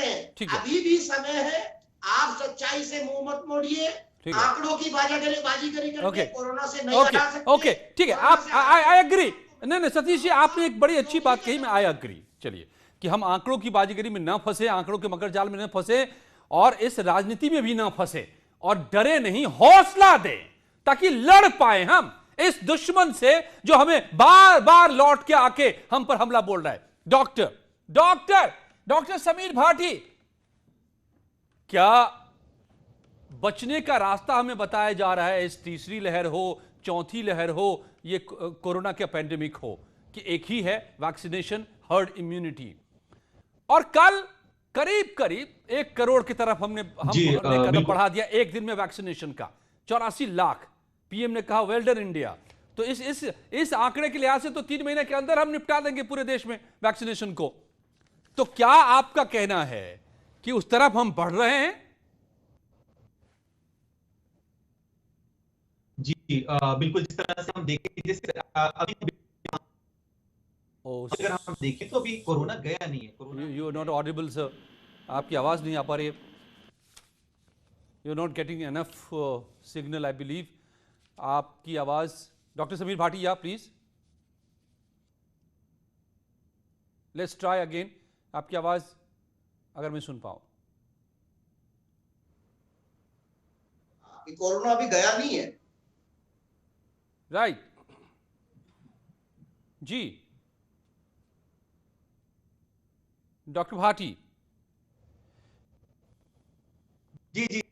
हैं। अभी भी समय है, आप सच्चाई से मुंह मत मोड़िए, आंकड़ों की बाजीगरी करके कोरोना से नहीं हटा सकते। ओके, ठीक है, आप आई एग्री। नहीं सतीश जी, आपने एक बड़ी अच्छी बात कही, मैं आई एग्री। चलिए कि हम आंकड़ों की बाजीगरी में ना फंसे, आंकड़ों के मकर जाल में ना फंसे, और इस राजनीति में भी ना फंसे, और डरे नहीं, हौसला दें ताकि लड़ पाए हम इस दुश्मन से जो हमें बार बार लौट के आके हम पर हमला बोल रहा है। डॉक्टर समीर भाटी, क्या बचने का रास्ता हमें बताया जा रहा है, इस तीसरी लहर हो, चौथी लहर हो, ये कोरोना का पेंडेमिक हो, कि एक ही है, वैक्सीनेशन, हर्ड इम्यूनिटी। और कल करीब 1 करोड़ की तरफ हमने कदम बढ़ा दिया एक दिन में वैक्सीनेशन का, 84 लाख। पीएम ने कहा वेल डन इंडिया। तो इस आंकड़े के लिहाज से तो 3 महीने के अंदर हम निपटा देंगे पूरे देश में वैक्सीनेशन को। तो क्या आपका कहना है कि उस तरफ हम बढ़ रहे हैं? जी बिल्कुल, जिस तरह से हम देखें, जैसे अभी अगर हम देखें तो अभी कोरोना गया नहीं है। You are not audible sir, आपकी आवाज नहीं आ पा रही है। You are not getting enough signal I believe. आपकी आवाज, डॉक्टर समीर भाटी, या प्लीज लेट्स ट्राई अगेन। आपकी आवाज अगर मैं सुन पाऊं। कोरोना अभी गया नहीं है। राइट जी डॉक्टर भाटी। जी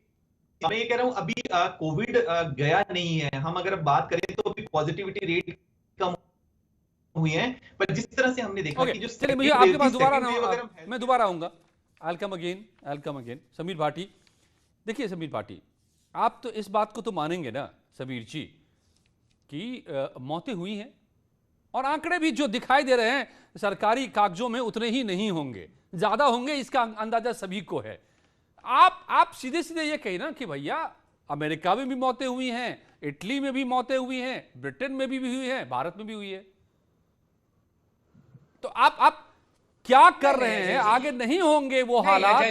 मैं ये कह रहा हूं, अभी कोविड गया नहीं है। हम अगर बात करें तो अभी पॉजिटिविटी रेट कम हुई है, पर जिस तरह से हमने देखा कि जो चलिए, मुझे आपके पास दोबारा मैं दोबारा आऊंगा। I'll come again। Sameer Bhati, देखिए समीर भाटी, आप तो इस बात को तो मानेंगे ना समीर जी कि मौतें हुई हैं, और आंकड़े भी जो दिखाई दे रहे हैं सरकारी कागजों में उतने ही नहीं होंगे, ज्यादा होंगे, इसका अंदाजा सभी को है। आप सीधे सीधे ये कही ना कि भैया अमेरिका में भी मौतें हुई हैं, इटली में भी मौतें हुई हैं, ब्रिटेन में भी हुई हैं, भारत में भी हुई है। तो आप क्या कर रहे हैं? आगे नहीं होंगे वो हालात?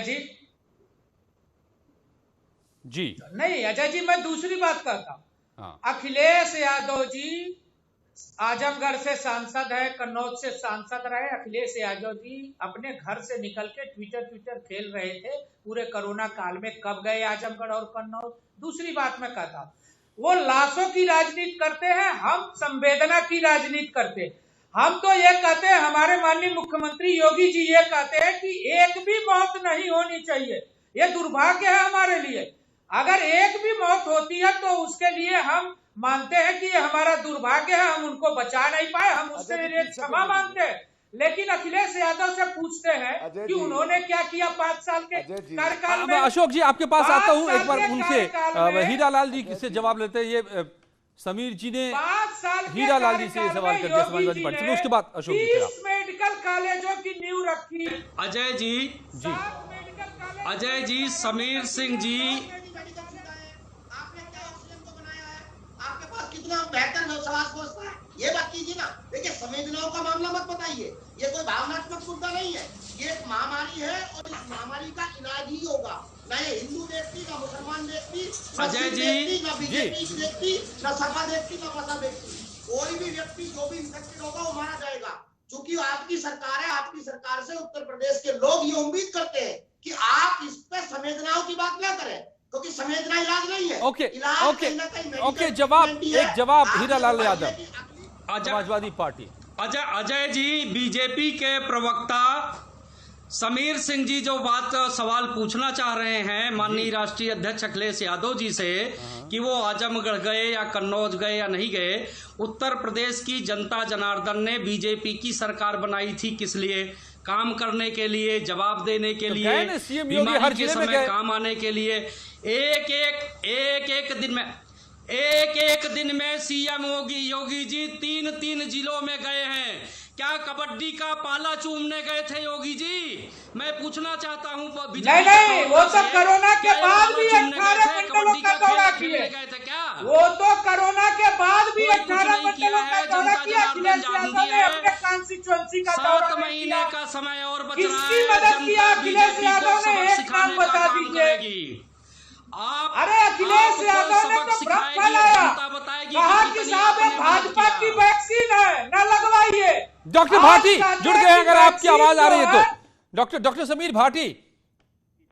जी नहीं अजय जी, मैं दूसरी बात करता हूं। अखिलेश यादव जी आजमगढ़ से सांसद है, कन्नौज से सांसद रहे। अखिलेश यादव जी अपने घर से निकल के ट्विटर खेल रहे थे पूरे कोरोना काल में, कब गए आजमगढ़ और कन्नौज। दूसरी बात मैं कहता हूं, वो लाशों की राजनीति करते हैं, हम संवेदना की राजनीति करते हैं। हम तो ये कहते हैं, हमारे माननीय मुख्यमंत्री योगी जी ये कहते हैं कि एक भी मौत नहीं होनी चाहिए। ये दुर्भाग्य है हमारे लिए। अगर एक भी मौत होती है तो उसके लिए हम मानते हैं कि ये हमारा दुर्भाग्य है, हम उनको बचा नहीं पाए, हम उसके लिए क्षमा मांगते हैं। लेकिन अखिलेश यादव से पूछते हैं कि उन्होंने क्या किया 5 साल के कार्यकाल में। अशोक जी आपके पास आता हूं, एक बार उनसे हीरालाल जी से जवाब लेते हैं। ये समीर जी ने हीरालाल जी से ये सवाल कर दिया समाजवादी पार्टी से, उसके बाद अशोक जी। 30 मेडिकल कॉलेजों की नींव रखी अजय जी, समीर सिंह जी, आपके पास कितना बेहतर विश्वास पहुंचता है, ये बात कीजिए ना। देखिए, संवेदनाओं का मामला मत बताइए, ये कोई भावनात्मक मुद्दा नहीं है, ये एक महामारी है और इस महामारी का इलाज ही होगा। ना ये हिंदू व्यक्ति, ना मुसलमान व्यक्ति, अजय जी, ना बीजेपी व्यक्ति, ना सपा व्यक्ति, ना बसपा व्यक्ति, कोई भी व्यक्ति जो भी इन्फेक्टेड होगा वो मारा जाएगा। क्योंकि आपकी सरकार है, आपकी सरकार से उत्तर प्रदेश के लोग ये उम्मीद करते हैं कि आप इस पे संवेदनाओं की बात ना करें, क्योंकि संवेदना इलाज नहीं है। ओके, जवाब हीरालाल यादव, समाजवादी पार्टी। अजय जी, बीजेपी के प्रवक्ता समीर सिंह जी जो सवाल पूछना चाह रहे हैं माननीय राष्ट्रीय अध्यक्ष अखिलेश यादव जी से कि वो आजमगढ़ गए या कन्नौज गए या नहीं गए, उत्तर प्रदेश की जनता जनार्दन ने बीजेपी की सरकार बनाई थी किस लिए? काम करने के लिए, जवाब देने के लिए, बीमारी के समय काम आने के लिए। एक दिन में सीएम योगी जी 3 जिलों में गए हैं। क्या कबड्डी का पाला चूमने गए थे योगी जी? मैं पूछना चाहता हूँ। नहीं, वो तो कोरोना के बाद भी 18 मंडलों का दौरा किए गए थे क्या? वो तो कोरोना के बाद भी 18 मंडलों का दौरा किया। अखिलेश यादव ने अपने कॉन्स्टिट्यूएंसी का 7 महीने का समय और बच रहा है। किसकी मदद किया? अखिलेश यादव ने सबक एक सिखाने नाम का बता काम दीजिए। करेगी। अरे अखिलेश यादव ने तो भ्रम फैलाया, कहा कि साहब ये भाजपा की वैक्सीन है, न लगवाइए। डॉक्टर भाटी जुड़ गए, अगर आपकी आवाज आ रही है तो। डॉक्टर समीर भाटी।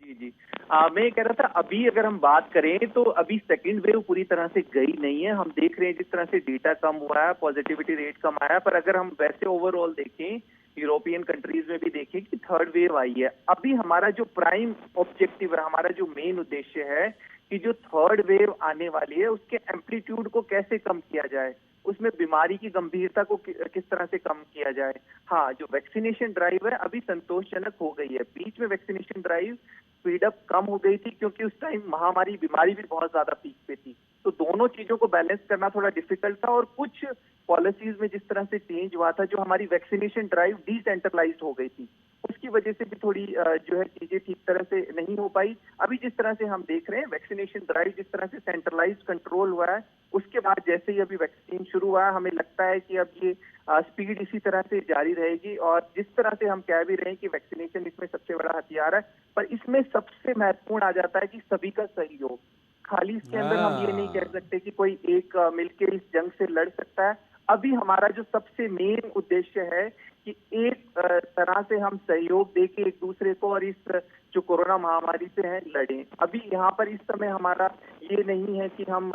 जी जी, मैं कह रहा था अभी अगर हम बात करें तो अभी सेकेंड वेव पूरी तरह से गई नहीं है। हम देख रहे हैं जिस तरह से डेटा कम हुआ है, पॉजिटिविटी रेट कम आया है, पर अगर हम वैसे ओवरऑल देखें, यूरोपियन कंट्रीज में भी देखें कि थर्ड वेव आई है। अभी हमारा जो प्राइम ऑब्जेक्टिव है, हमारा जो मेन उद्देश्य है कि जो थर्ड वेव आने वाली है उसके एम्पलीट्यूड को कैसे कम किया जाए, उसमें बीमारी की गंभीरता को किस तरह से कम किया जाए। हाँ, जो वैक्सीनेशन ड्राइव है अभी संतोषजनक हो गई है। बीच में वैक्सीनेशन ड्राइव स्पीड अप कम हो गई थी क्योंकि उस टाइम महामारी बीमारी भी बहुत ज्यादा पीक पे थी, तो दोनों चीजों को बैलेंस करना थोड़ा डिफिकल्ट था। और कुछ पॉलिसीज में जिस तरह से चेंज हुआ था, जो हमारी वैक्सीनेशन ड्राइव डिसेंट्रलाइज्ड हो गई थी, उसकी वजह से भी थोड़ी जो है चीजें ठीक तरह से नहीं हो पाई। अभी जिस तरह से हम देख रहे हैं वैक्सीनेशन ड्राइव जिस तरह से सेंट्रलाइज्ड कंट्रोल हुआ है, उसके बाद जैसे ही अभी वैक्सीन शुरू हुआ है, हमें लगता है कि अब ये स्पीड इसी तरह से जारी रहेगी। और जिस तरह से हम कह भी रहे हैं कि वैक्सीनेशन इसमें सबसे बड़ा हथियार है, पर इसमें सबसे महत्वपूर्ण आ जाता है कि सभी का सहयोग। खाली इसके अंदर हम ये नहीं कह सकते कि कोई एक मिलकर इस जंग से लड़ सकता है। अभी हमारा जो सबसे मेन उद्देश्य है कि एक तरह से हम सहयोग देके एक दूसरे को और इस जो कोरोना महामारी से है लड़ें। अभी यहाँ पर इस समय हमारा ये नहीं है कि हम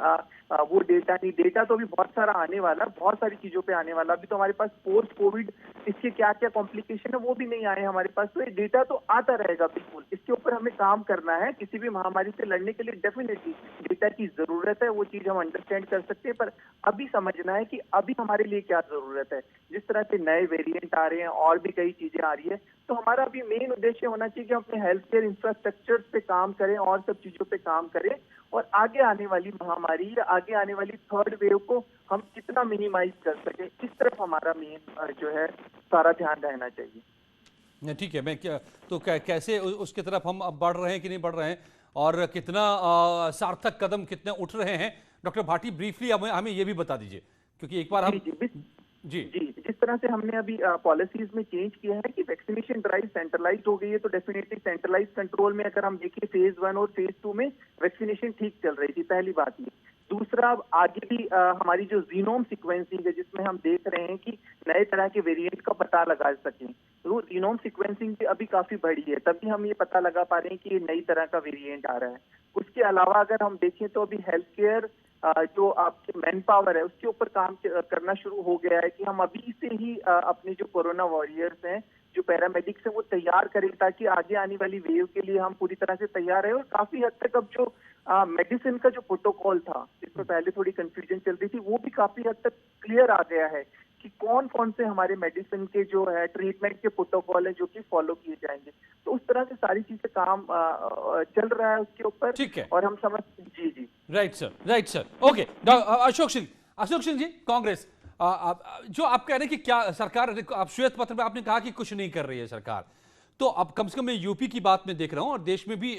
वो डेटा नहीं, डेटा तो अभी बहुत सारा आने वाला, बहुत सारी चीजों पे आने वाला। अभी तो हमारे पास पोस्ट कोविड इसके क्या क्या कॉम्प्लिकेशन है वो भी नहीं आए हमारे पास, तो ये डेटा तो आता रहेगा बिल्कुल। इसके ऊपर हमें काम करना है। किसी भी महामारी से लड़ने के लिए डेफिनेटली डेटा की जरूरत है, वो चीज हम अंडरस्टैंड कर सकते हैं, पर अभी समझना है कि अभी हमारे लिए क्या जरूरत है। जिस तरह से नए वेरिएंट आ रहे हैं और भी कई चीजें आ रही है, तो हमारा अभी मेन उद्देश्य होना चाहिए कि हम अपने हेल्थ केयर इंफ्रास्ट्रक्चर पे काम करें और सब चीजों पे काम करें, और आगे आने वाली महामारी या आगे आने वाली थर्ड वेव को हम कितना मिनिमाइज कर सके, इस तरफ हमारा मेन जो है सारा ध्यान रहना चाहिए। ठीक है, मैं क्या तो कैसे उसकी तरफ हम अब बढ़ रहे हैं कि नहीं बढ़ रहे हैं, और कितना सार्थक कदम कितने उठ रहे हैं, डॉक्टर भाटी ब्रीफली हमें ये भी बता दीजिए, क्योंकि एक बार हम जी, जिस तरह से हमने अभी पॉलिसीज में चेंज किया है कि वैक्सीनेशन ड्राइव सेंट्रलाइज्ड हो गई है, तो डेफिनेटली सेंट्रलाइज्ड कंट्रोल में अगर हम देखें फेज 1 और फेज 2 में वैक्सीनेशन ठीक चल रही थी, पहली बात ये। दूसरा, आगे भी हमारी जो जीनोम सीक्वेंसिंग है, जिसमें हम देख रहे हैं कि नए तरह के वेरिएंट का पता लगा सकें, तो जीनोम सीक्वेंसिंग भी अभी काफी बढ़ी है, तभी हम ये पता लगा पा रहे हैं कि ये नई तरह का वेरिएंट आ रहा है। उसके अलावा अगर हम देखें तो अभी हेल्थ केयर जो आपके मैन पावर है उसके ऊपर काम करना शुरू हो गया है कि हम अभी से ही अपने जो कोरोना वॉरियर्स हैं, जो पैरामेडिक्स हैं, वो तैयार करें ताकि आगे आने वाली वेव के लिए हम पूरी तरह से तैयार रहे। और काफी हद तक अब जो मेडिसिन का जो प्रोटोकॉल था, जिसमें पहले थोड़ी कंफ्यूजन चल रही थी, वो भी काफी हद तक क्लियर आ गया है कि कौन कौन से हमारे मेडिसिन के जो है ट्रीटमेंट के प्रोटोकॉल है जो कि फॉलो किए जाएंगे। तो उस तरह से सारी चीजें काम चल रहा है उसके ऊपर। ठीक है, और हम समझ जी right sir okay. Ashok Singh ji, Congress, जो आप कह रहे हैं कि क्या सरकार, आप श्वेत पत्र में आपने कहा कि कुछ नहीं कर रही है सरकार, तो अब कम से कम मैं यूपी की बात में देख रहा हूं और देश में भी